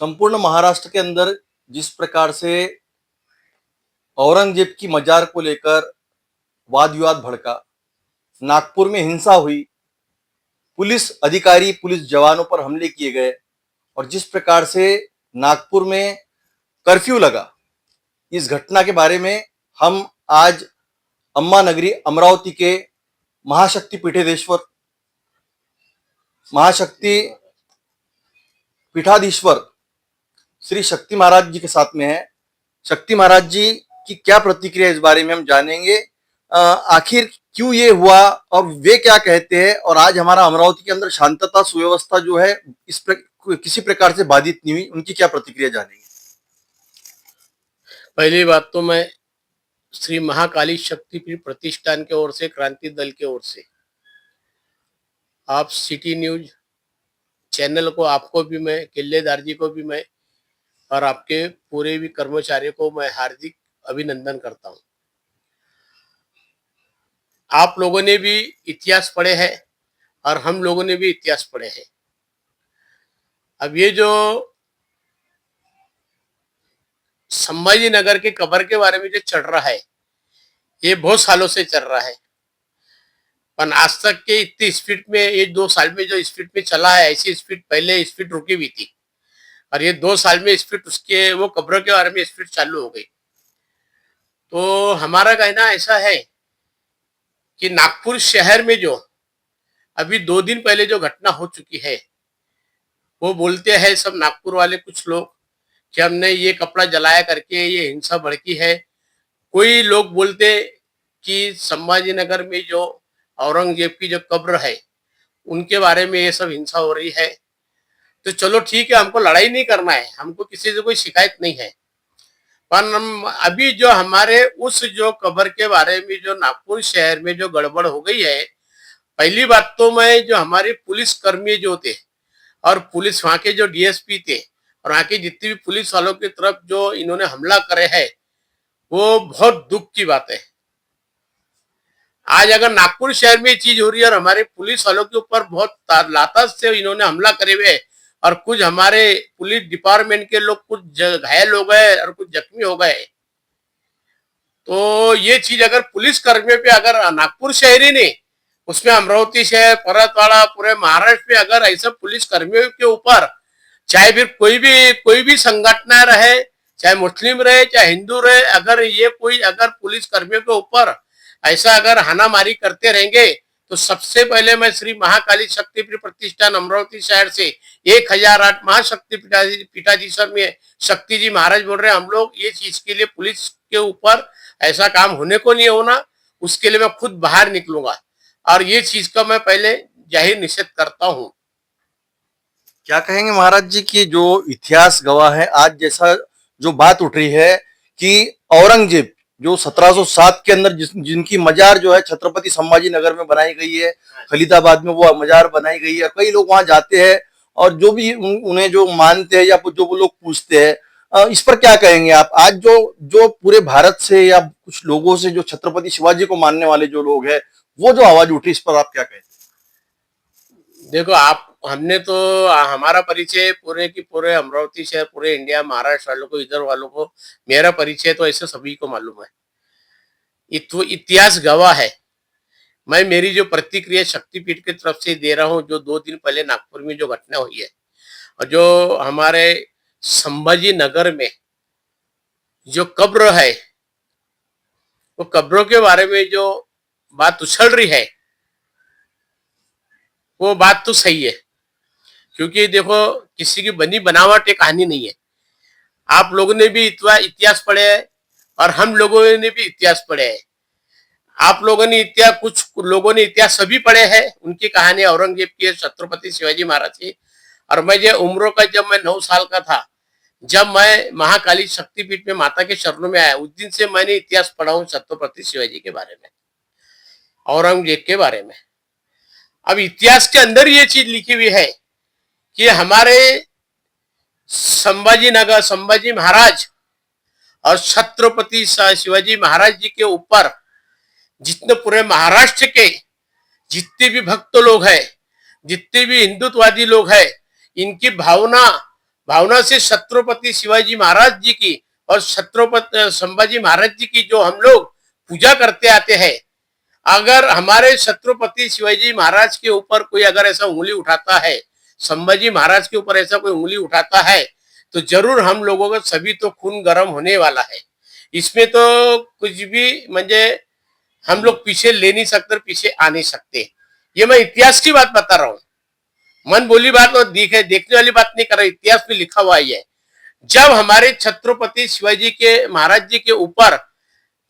संपूर्ण महाराष्ट्र के अंदर जिस प्रकार से औरंगजेब की मजार को लेकर वाद विवाद भड़का, नागपुर में हिंसा हुई, पुलिस अधिकारी पुलिस जवानों पर हमले किए गए और जिस प्रकार से नागपुर में कर्फ्यू लगा, इस घटना के बारे में हम आज अम्मा नगरी अमरावती के महाशक्ति पीठाधीश्वर महाशक्ति पीठाधीश्वर श्री शक्ति महाराज जी के साथ में है। शक्ति महाराज जी की क्या प्रतिक्रिया इस बारे में हम जानेंगे। आखिर क्यों ये हुआ और वे क्या कहते हैं, और आज हमारा अमरावती के अंदर शांतता सुव्यवस्था जो है किसी प्रकार से बाधित नहीं हुई, उनकी क्या प्रतिक्रिया जानेंगे। पहली बात तो मैं श्री महाकाली शक्तिपीठ प्रतिष्ठान के ओर से, क्रांति दल के ओर से, आप सिटी न्यूज चैनल को, आपको भी मैं, किल्लेदार जी को भी मैं, और आपके पूरे भी कर्मचारियों को मैं हार्दिक अभिनंदन करता हूं। आप लोगों ने भी इतिहास पढ़े हैं और हम लोगों ने भी इतिहास पढ़े हैं। अब ये जो संभाजी नगर के कब्र के बारे में जो चल रहा है, ये बहुत सालों से चल रहा है, पर आज तक के इतनी स्पीड में, ये 2 साल में जो स्पीड में चला है, ऐसी स्पीड पहले स्पीड रुकी हुई थी, और ये 2 साल में स्पीड उसके वो कब्र के बारे में स्पीड चालू हो गई। तो हमारा कहना ऐसा है कि नागपुर शहर में जो अभी 2 दिन पहले जो घटना हो चुकी है, वो बोलते हैं सब नागपुर वाले कुछ लोग कि हमने ये कपड़ा जलाया करके ये हिंसा भड़की है। कोई लोग बोलते कि संभाजी नगर में जो औरंगजेब की जो कब्र है, उनके बारे में ये सब हिंसा हो रही है। तो चलो ठीक है, हमको लड़ाई नहीं करना है, हमको किसी से कोई शिकायत नहीं है, पर हम अभी जो हमारे उस जो कब्र के बारे में जो नागपुर शहर में जो गड़बड़ हो गई है, पहली बात तो मैं, जो हमारे पुलिस कर्मी जो थे और पुलिस वहां के जो डीएसपी थे और वहां के जितने भी पुलिस वालों की तरफ जो इन्होंने हमला करे है, वो बहुत दुख की बात है। आज अगर नागपुर शहर में ये चीज हो रही है और हमारे पुलिस वालों के ऊपर बहुत लातज से इन्होंने हमला करे हुए और कुछ हमारे पुलिस डिपार्टमेंट के लोग कुछ घायल हो गए और कुछ जख्मी हो गए, तो ये चीज अगर पुलिस कर्मियों पे, अगर नागपुर शहर ही नहीं, उसमें अमरावती शहर, परतवाड़ा, पूरे महाराष्ट्र में अगर ऐसा पुलिस कर्मियों के ऊपर, चाहे फिर कोई भी संगठन रहे, चाहे मुस्लिम रहे चाहे हिंदू रहे, अगर ये कोई अगर पुलिस कर्मियों के ऊपर ऐसा अगर हानामारी करते रहेंगे, तो सबसे पहले मैं श्री महाकाली शक्तिपीठ प्रतिष्ठान अमरावती शहर से 1008 महाशक्ति पीठाधीश्वर में शक्ति जी महाराज बोल रहे हैं, हम लोग ये चीज के लिए पुलिस के ऊपर ऐसा काम होने को नहीं होना, उसके लिए मैं खुद बाहर निकलूंगा और ये चीज का मैं पहले जाहिर निषेध करता हूं। क्या कहेंगे महाराज जी की जो इतिहास गवाह है, आज जैसा जो बात उठ रही है कि औरंगजेब जो 1707 के अंदर जिनकी मजार जो है छत्रपति संभाजी नगर में बनाई गई है, खलीदाबाद में वो मजार बनाई गई है, कई लोग वहां जाते हैं और जो भी उन्हें जो मानते हैं या जो वो लोग पूछते हैं, इस पर क्या कहेंगे आप। आज जो जो पूरे भारत से या कुछ लोगों से जो छत्रपति शिवाजी को मानने वाले जो लोग हैं, वो जो आवाज उठी, इस पर आप क्या कहते हैं। देखो, आप, हमने तो, हमारा परिचय पूरे की पूरे अमरावती शहर, पूरे इंडिया, महाराष्ट्र वालों को, इधर वालों को, मेरा परिचय तो ऐसे सभी को मालूम है, इतिहास गवाह है। मैं मेरी जो प्रतिक्रिया शक्तिपीठ की तरफ से दे रहा हूँ, जो 2 दिन पहले नागपुर में जो घटना हुई है और जो हमारे संभाजी नगर में जो कब्र है, वो कब्रों के बारे में जो बात उछल रही है, वो बात तो सही है, क्योंकि देखो, किसी की बनी बनावट एक कहानी नहीं है। आप लोगों ने भी इतिहास पढ़े है और हम लोगों ने भी इतिहास पढ़े है। आप लोगों ने इतिहास, कुछ लोगों ने इतिहास सभी पढ़े हैं, उनकी कहानी औरंगजेब की, छत्रपति शिवाजी महाराज की। और मैं जो उम्र का, जब मैं 9 साल का था, जब मैं महाकाली शक्तिपीठ में माता के चरणों में आया, उस दिन से मैंने इतिहास पढ़ा हूँ छत्रपति शिवाजी के बारे में, औरंगजेब के बारे में। अब इतिहास के अंदर ये चीज लिखी हुई है कि हमारे संभाजी महाराज और छत्रपति शिवाजी महाराज जी के ऊपर जितने पूरे महाराष्ट्र के जितने भी भक्त लोग हैं, जितने भी हिंदुत्ववादी लोग हैं, इनकी भावना भावना से छत्रपति शिवाजी महाराज जी की और छत्रपति संभाजी महाराज जी की जो हम लोग पूजा करते आते हैं, अगर हमारे छत्रपति शिवाजी महाराज के ऊपर कोई अगर ऐसा उंगली उठाता है, संभाजी महाराज के ऊपर ऐसा कोई उंगली उठाता है, तो जरूर हम लोगों का सभी तो खून गर्म होने वाला है। इसमें तो कुछ भी म्हणजे हम लोग पीछे ले नहीं सकते, पीछे आ नहीं सकते। ये मैं इतिहास की बात बता रहा हूँ, मन बोली बात और देखने वाली बात नहीं कर रहा, इतिहास में लिखा हुआ ही है। जब हमारे छत्रपति शिवाजी के महाराज जी के ऊपर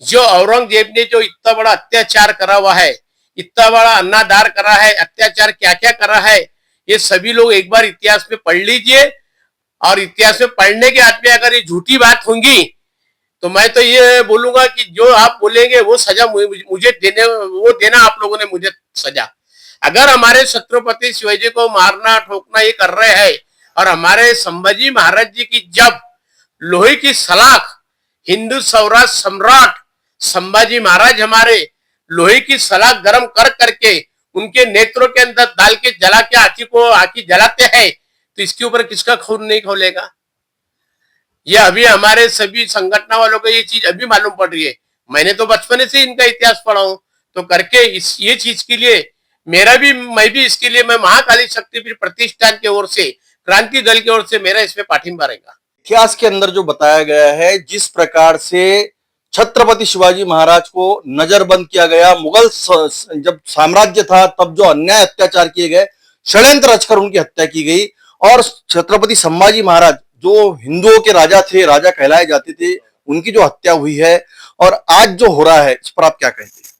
जो औरंगजेब ने जो इतना बड़ा अत्याचार करा हुआ है, इतना बड़ा अन्नादार करा है, अत्याचार क्या क्या करा है, ये सभी लोग एक बार इतिहास में पढ़ लीजिए। और इतिहास में पढ़ने के बाद में अगर ये झूठी बात होंगी तो मैं तो ये बोलूंगा कि जो आप बोलेंगे वो सजा मुझे देना आप लोगों ने मुझे सजा। अगर हमारे छत्रपति शिवाजी को मारना ठोकना ये कर रहे हैं और हमारे संभाजी महाराज जी की जब लोहे की सलाख हिंदू सौराष्ट्र सम्राट संभाजी महाराज हमारे लोहे की सलाख गर्म कर करके उनके नेत्रों के अंदर डाल के जला के आँखी जलाते हैं, तो इसके ऊपर किसका खून नहीं खोलेगा। ये अभी हमारे सभी संगठन वालों को ये चीज अभी मालूम पड़ रही है। मैंने तो बचपन से इनका इतिहास पढ़ा हूं, तो करके ये चीज के लिए मैं भी इसके लिए मैं महाकाली शक्तिपीठ प्रतिष्ठान की ओर से क्रांति दल की ओर से मेरा इसमें पाठिंबा रहेगा। इतिहास के अंदर जो बताया गया है, जिस प्रकार से छत्रपति शिवाजी महाराज को नजरबंद किया गया, जब साम्राज्य था तब जो अन्याय अत्याचार किए गए, षड्यंत्र रचकर उनकी हत्या की गई, और छत्रपति संभाजी महाराज जो हिंदुओं के राजा थे, राजा कहलाए जाते थे, उनकी जो हत्या हुई है और आज जो हो रहा है, इस पर आप क्या कहते हैं?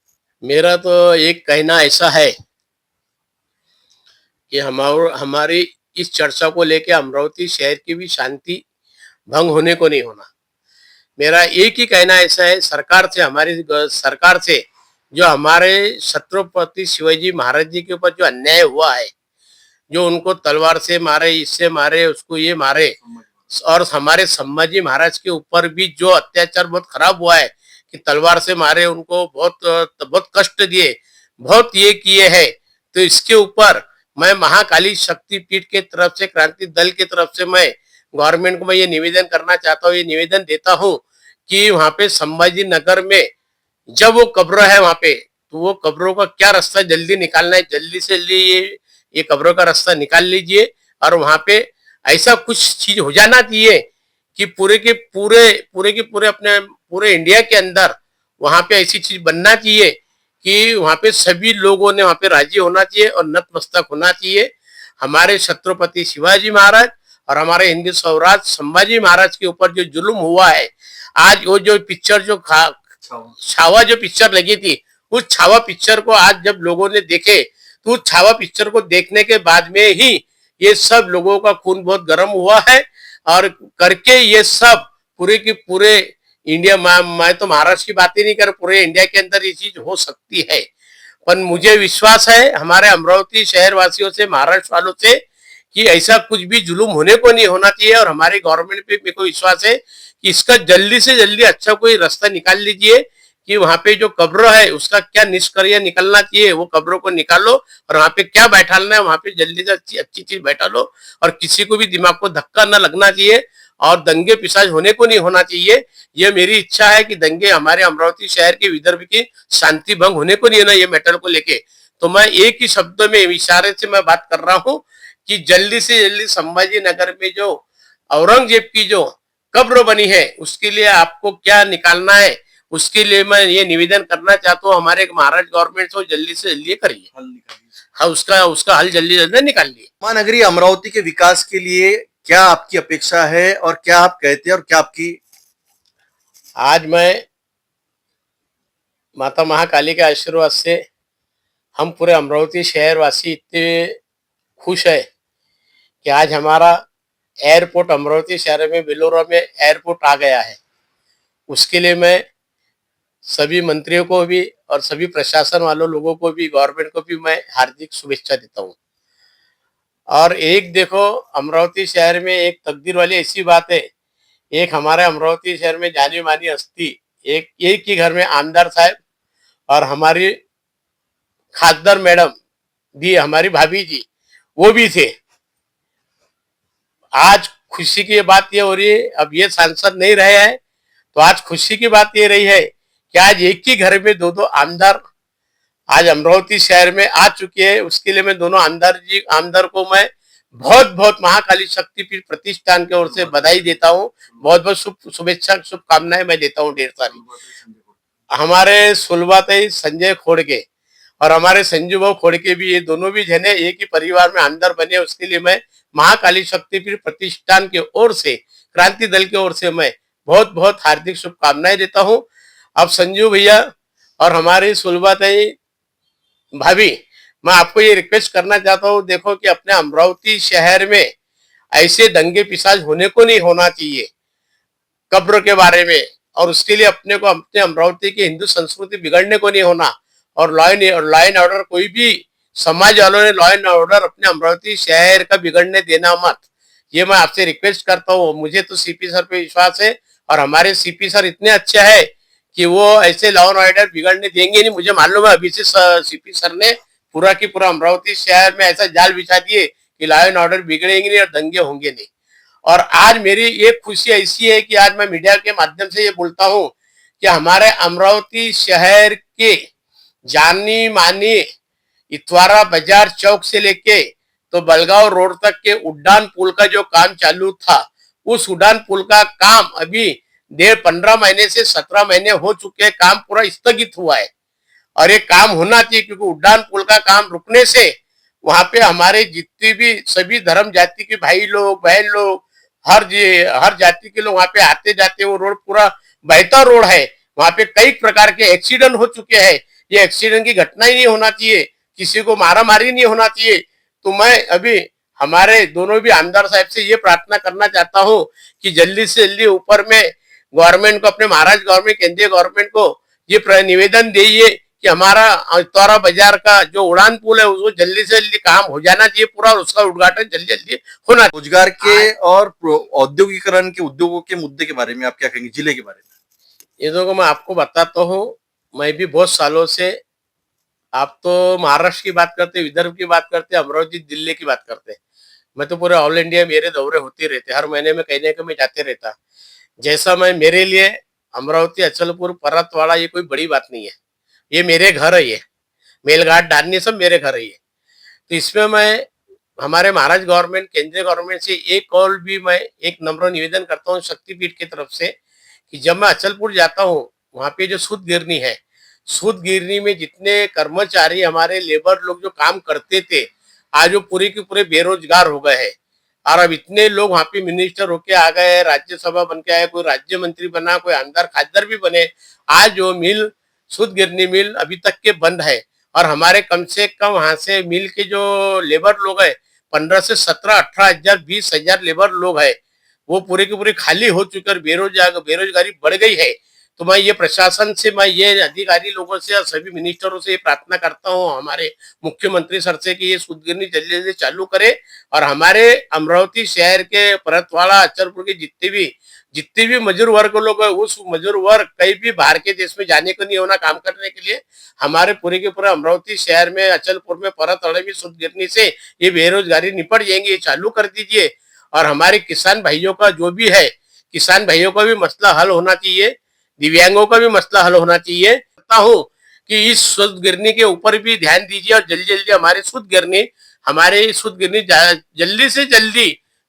मेरा तो एक कहना ऐसा है कि हमारी इस चर्चा को लेकर अमरावती शहर की भी शांति भंग होने को नहीं होना। मेरा एक ही कहना ऐसा है, हमारी सरकार से जो हमारे छत्रपति शिवाजी महाराज जी के ऊपर जो अन्याय हुआ है, जो उनको तलवार से मारे, इससे मारे, उसको ये मारे, और हमारे संभाजी महाराज के ऊपर भी जो अत्याचार बहुत खराब हुआ है कि तलवार से मारे, उनको बहुत कष्ट दिए, बहुत ये किए हैं, तो इसके ऊपर मैं महाकाली शक्तिपीठ के तरफ से क्रांति दल की तरफ से मैं गवर्नमेंट को मैं ये निवेदन करना चाहता हूँ, ये निवेदन देता हूँ कि वहां पे संभाजी नगर में जब वो कब्र है वहां पे, तो वो कब्रों का क्या रास्ता जल्दी निकालना है, जल्दी से जल्दी ये कब्रों का रास्ता निकाल लीजिए। और वहां पे ऐसा कुछ चीज हो जाना चाहिए कि पूरे के पूरे अपने पूरे इंडिया के अंदर वहां पे ऐसी चीज बनना चाहिए कि वहां पे सभी लोगों ने वहां पे राजी होना चाहिए और नतमस्तक होना चाहिए। हमारे छत्रपति शिवाजी महाराज और हमारे हिंदू सौराष्ट्र संभाजी महाराज के ऊपर जो जुल्म हुआ है, आज वो जो पिक्चर जो छावा जो पिक्चर लगी थी, उस छावा पिक्चर को आज जब लोगों ने देखे, तो उस छावा पिक्चर को देखने के बाद में ही ये सब लोगों का खून बहुत गर्म हुआ है। और करके ये सब पूरे के पूरे इंडिया, मैं तो महाराष्ट्र की बात ही नहीं कर, पूरे इंडिया के अंदर ये चीज हो सकती है। पर मुझे विश्वास है हमारे अमरावती शहर वासियों से, महाराष्ट्र वालों से, कि ऐसा कुछ भी जुलूम होने को नहीं होना चाहिए। और हमारे गवर्नमेंट पे मेरे को विश्वास है कि इसका जल्दी से जल्दी अच्छा कोई रास्ता निकाल लीजिए कि वहां पे जो कब्र है उसका क्या निष्क्रिय निकलना चाहिए, वो कब्रों को निकालो और वहां पे क्या बैठाना है वहां पे जल्दी से अच्छी चीज बैठा लो। और किसी को भी दिमाग को धक्का न लगना चाहिए और दंगे पिसाज होने को नहीं होना चाहिए। ये मेरी इच्छा है कि दंगे हमारे अमरावती शहर के विदर्भ की शांति भंग होने को नहीं होना, ये मैटर को लेके। तो मैं एक ही शब्द में इशारे से मैं बात कर रहा हूँ कि जल्दी से जल्दी संभाजी नगर में जो औरंगजेब की जो कब्र बनी है उसके लिए आपको क्या निकालना है, उसके लिए मैं ये निवेदन करना चाहता हूँ हमारे महाराष्ट्र गवर्नमेंट को, जल्दी से जल्दी करिए। हाँ, उसका हल जल्दी जल्दी निकालिए। महानगरी अमरावती के विकास के लिए क्या आपकी अपेक्षा है और क्या आप कहते हैं और क्या आपकी? आज मैं माता महाकाली के आशीर्वाद से हम पूरे अमरावती शहर वासी इतने खुश है कि आज हमारा एयरपोर्ट अमरावती शहर में बेलोरा में एयरपोर्ट आ गया है। उसके लिए मैं सभी मंत्रियों को भी और सभी प्रशासन वालों लोगों को भी, गवर्नमेंट को भी मैं हार्दिक शुभेच्छा देता हूँ। और एक देखो, अमरावती शहर में एक तकदीर वाली ऐसी बात है, एक हमारे अमरावती शहर में जानी मानी हस्ती, एक ही घर में आमदार साहब और हमारी खासदार मैडम भी, हमारी भाभी जी, वो भी थे। आज खुशी की बात ये हो रही है, अब ये सांसद नहीं रहे हैं, तो आज खुशी की बात ये रही है कि आज एक ही घर में दो दो आमदार आज अमरावती शहर में आ चुके हैं। उसके लिए मैं दोनों आमदार को मैं बहुत बहुत महाकाली शक्तिपीठ प्रतिष्ठान की ओर से बधाई देता हूँ। बहुत बहुत शुभेच्छा शुभकामनाएं मैं देता हूँ ढेर सारी। हमारे सुलभाताई संजय खोड़के और हमारे संजू भाव खोड़के भी, ये दोनों भी जने एक ही परिवार में आमदार बने। उसके लिए मैं महाकाली शक्तिपीठ प्रतिष्ठान की ओर से, क्रांति दल की ओर से मैं बहुत बहुत हार्दिक शुभकामनाएं देता हूँ। अब संजू भैया और हमारी सुलभाताई भाभी, मैं आपको ये रिक्वेस्ट करना चाहता हूँ, देखो कि अपने अमरावती शहर में ऐसे दंगे पिसाज होने को नहीं होना चाहिए कब्र के बारे में, और उसके लिए अपने को अपने अमरावती की हिंदू संस्कृति बिगड़ने को नहीं होना। और लॉ एंड ऑर्डर, कोई भी समाज वालों ने लॉ एंड ऑर्डर अपने अमरावती शहर का बिगड़ने देना मत, ये मैं आपसे रिक्वेस्ट करता हूँ। मुझे तो सीपी सर पे विश्वास है और हमारे सीपी सर इतने अच्छे हैं कि वो ऐसे लॉ एंड ऑर्डर बिगड़ने देंगे नहीं। मुझे मालूम है अभी से सीपी सर ने पूरा की पूरा अमरावती शहर में ऐसा जाल बिछा दिए कि लॉ एंड ऑर्डर बिगड़ेंगे नहीं और दंगे होंगे नहीं। और आज मेरी एक खुशी ऐसी है कि आज मैं मीडिया के माध्यम से ये बोलता हूँ कि हमारे अमरावती शहर के जानी मानी इतवारा बाजार चौक से लेके तो बलगांव रोड तक के उड़ान पुल का जो काम चालू था, उस उड़ान पुल का काम अभी 15 महीने से 17 महीने हो चुके हैं, काम पूरा स्थगित हुआ है। और ये काम होना चाहिए क्योंकि उड़ान पुल का काम रुकने से वहां पे हमारे जितने भी सभी धर्म जाति के भाई लोग बहन लोग, हर जाति के लोग वहां पे आते जाते, वो रोड पूरा बहता रोड है। वहां पे कई प्रकार के एक्सीडेंट हो चुके हैं। ये एक्सीडेंट की घटना ही नहीं होना चाहिए, किसी को मारा मारी नहीं होना चाहिए। तो मैं अभी हमारे दोनों भी आमदार साहब से ये प्रार्थना करना चाहता हूँ कि जल्दी से जल्दी ऊपर में गवर्नमेंट को, अपने महाराष्ट्र गवर्नमेंट, केंद्रीय गवर्नमेंट को ये निवेदन दीजिए कि हमारा इतवारा बाजार का जो उड़ान पुल है उसको जल्दी से जल्दी काम हो जाना चाहिए पूरा, और उसका उद्घाटन जल्दी जल्दी होना। रोजगार के और औद्योगिकरण के उद्योगों के मुद्दे के बारे में आप क्या कहेंगे, जिले के बारे में? ये देखो, मैं आपको बताता हूँ, मैं भी बहुत सालों से, आप तो महाराष्ट्र की बात करते, विदर्भ की बात करते, अमरावती दिल्ली की बात करते, मैं तो पूरे ऑल इंडिया मेरे दौरे होते रहते, हर महीने में कहीं ना कहीं मैं जाते रहता। जैसा मैं, मेरे लिए अमरावती, अचलपुर, परतवाड़ा ये कोई बड़ी बात नहीं है, ये मेरे घर है, ये मेलघाट डालनी सब मेरे घर है ये। तो इसमें मैं हमारे महाराष्ट्र गवर्नमेंट, केंद्रीय गवर्नमेंट से एक और भी मैं एक नम्र निवेदन करता हूँ शक्तिपीठ की तरफ से कि जब मैं अचलपुर जाता हूँ, वहां पे जो सूद गिरनी है, सूद गिरनी में जितने कर्मचारी हमारे लेबर लोग जो काम करते थे, आज वो पूरे के पूरे बेरोजगार हो गए हैं। और अब इतने लोग वहां पे मिनिस्टर होके आ गए, राज्यसभा बन के आए, कोई राज्य मंत्री बना, कोई आमदार खासदार भी बने। आज जो मिल, सूद गिरनी मिल अभी तक के बंद है। और हमारे कम से कम वहां से मिल के जो लेबर लोग है, 15 से 17, 18 हजार, 20 हजार लेबर लोग है, वो पूरे के पूरे खाली हो चुके और बेरोजगारी बढ़ गई है। तो मैं ये प्रशासन से, मैं ये अधिकारी लोगों से और सभी मिनिस्टरों से ये प्रार्थना करता हूँ, हमारे मुख्यमंत्री सर से, कि ये सूद गिरनी जल्दी जल्दी चालू करे और हमारे अमरावती शहर के परतवाड़ा, अचलपुर के जितने भी मजदूर वर्ग लोग है, उस मजदूर वर्ग कहीं भी बाहर के देश में जाने को नहीं होना काम करने के लिए। हमारे पूरे के पूरे अमरावती शहर में, अचलपुर में, परतवाड़ा में सूद गिरनी से ये बेरोजगारी निपट जाएंगे, ये चालू कर दीजिए। और हमारे किसान भाइयों का जो भी है, किसान भाइयों का भी मसला हल होना चाहिए, दिव्यांगों का भी मसला हल होना चाहिए। कहता हूँ कि इस सूद गिरनी के ऊपर भी ध्यान दीजिए और जल्दी जल्दी हमारे सूद गिरनी जल्दी से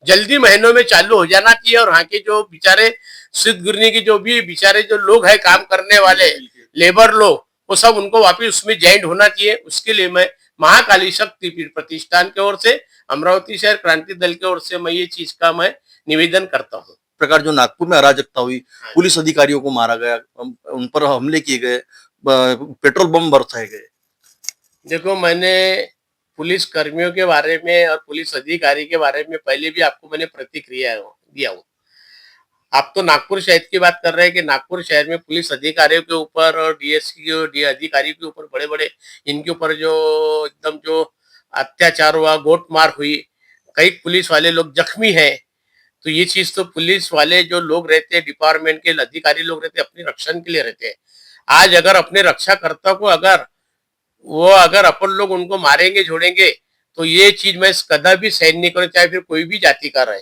जल्दी महीनों में चालू हो जाना चाहिए। और वहाँ के जो बेचारे सूद गिरनी के जो भी बेचारे जो लोग हैं, काम करने वाले लेबर लोग, वो सब उनको वापिस उसमें ज्वाइंट होना चाहिए। उसके लिए मैं महाकाली शक्तिपीठ प्रतिष्ठान की ओर से, अमरावती शहर क्रांति दल की ओर से मैं ये चीज का मैं निवेदन करता हूँ। प्रकार जो नागपुर में अराजकता हुई, पुलिस अधिकारियों को मारा गया, उन पर हमले किए गए, पेट्रोल बम बरसाए गए। देखो, मैंने पुलिस कर्मियों के बारे में और पुलिस अधिकारी के बारे में पहले भी आपको मैंने प्रतिक्रिया दिया हूँ। आप तो नागपुर शहर की बात कर रहे हैं कि नागपुर शहर में पुलिस अधिकारियों के ऊपर और डी अधिकारियों के ऊपर बड़े बड़े इनके ऊपर जो एकदम जो अत्याचार हुआ, गोटमार हुई, कई पुलिस वाले लोग जख्मी हैं। तो ये चीज तो पुलिस वाले जो लोग रहते हैं, डिपार्टमेंट के अधिकारी लोग रहते हैं, अपने रक्षण के लिए रहते हैं। आज अगर अपने रक्षाकर्ता को अगर अपन लोग उनको मारेंगे, छोड़ेंगे, तो ये चीज मैं कदा भी सहन नहीं करूँ, चाहे फिर कोई भी जाति का रहे।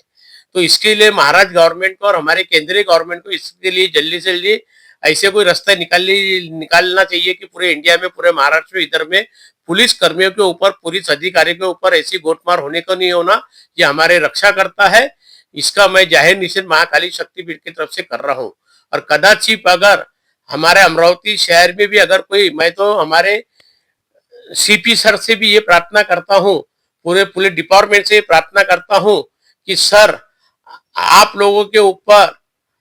तो तो इसके लिए महाराज गवर्नमेंट को और हमारे केंद्रीय गवर्नमेंट को इसके लिए जल्दी से जल्दी ऐसे कोई रास्ता निकालना चाहिए कि पूरे इंडिया में, पूरे महाराष्ट्र में, इधर में पुलिस कर्मियों के ऊपर, पुलिस अधिकारियों के ऊपर ऐसी गोटमार होने को नहीं होना। ये हमारे रक्षा करता है। इसका मैं जाहिर निषेध महाकाली शक्तिपीठ की तरफ से कर रहा हूँ। और कदाचित अगर हमारे अमरावती शहर में भी अगर कोई, मैं तो हमारे सीपी सर से भी ये प्रार्थना करता हूँ, पूरे पुलिस डिपार्टमेंट से प्रार्थना करता हूँ कि सर आप लोगों के ऊपर,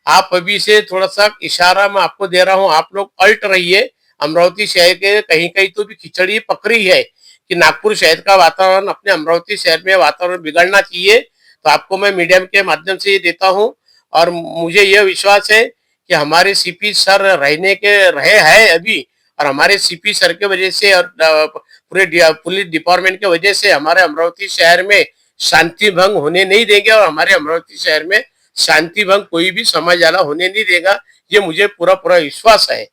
आप अभी से थोड़ा सा इशारा मैं आपको दे रहा हूँ, आप लोग अलर्ट रहिए। अमरावती शहर के कहीं कहीं तो भी खिचड़ी पकड़ी है कि नागपुर शहर का वातावरण, अपने अमरावती शहर में वातावरण बिगड़ना चाहिए। तो आपको मैं मीडिया के माध्यम से ये देता हूँ। और मुझे यह विश्वास है कि हमारे सीपी सर रहे हैं अभी, और हमारे सीपी सर के वजह से और पूरे पुलिस डिपार्टमेंट के वजह से हमारे अमरावती शहर में शांति भंग होने नहीं देंगे, और हमारे अमरावती शहर में शांति भंग कोई भी समाज वाला होने नहीं देगा। ये मुझे पूरा पूरा विश्वास है।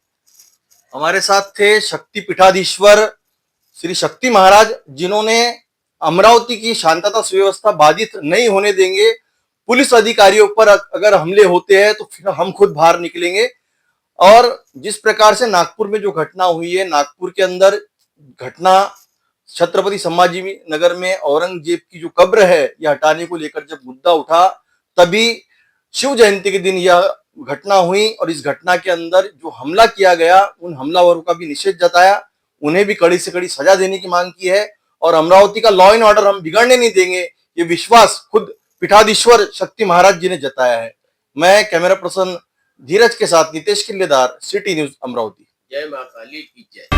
हमारे साथ थे शक्ति पीठाधीश्वर श्री शक्ति महाराज, जिन्होंने अमरावती की शांतता सुव्यवस्था बाधित नहीं होने देंगे। पुलिस अधिकारियों पर अगर हमले होते हैं तो फिर हम खुद बाहर निकलेंगे। और जिस प्रकार से नागपुर में जो घटना हुई है, नागपुर के अंदर घटना छत्रपति संभाजी नगर में औरंगजेब की जो कब्र है यह हटाने को लेकर जब मुद्दा उठा, तभी शिव जयंती के दिन यह घटना हुई। और इस घटना के अंदर जो हमला किया गया, उन हमलावरों का भी निषेध जताया, उन्हें भी कड़ी से कड़ी सजा देने की मांग की है। और अमरावती का लॉ एंड ऑर्डर हम बिगड़ने नहीं देंगे, ये विश्वास खुद पीठाधीश्वर शक्ति महाराज जी ने जताया है। मैं कैमरा पर्सन धीरज के साथ नितेश किल्लेदार, सिटी न्यूज अमरावती। जय मां काली की जय।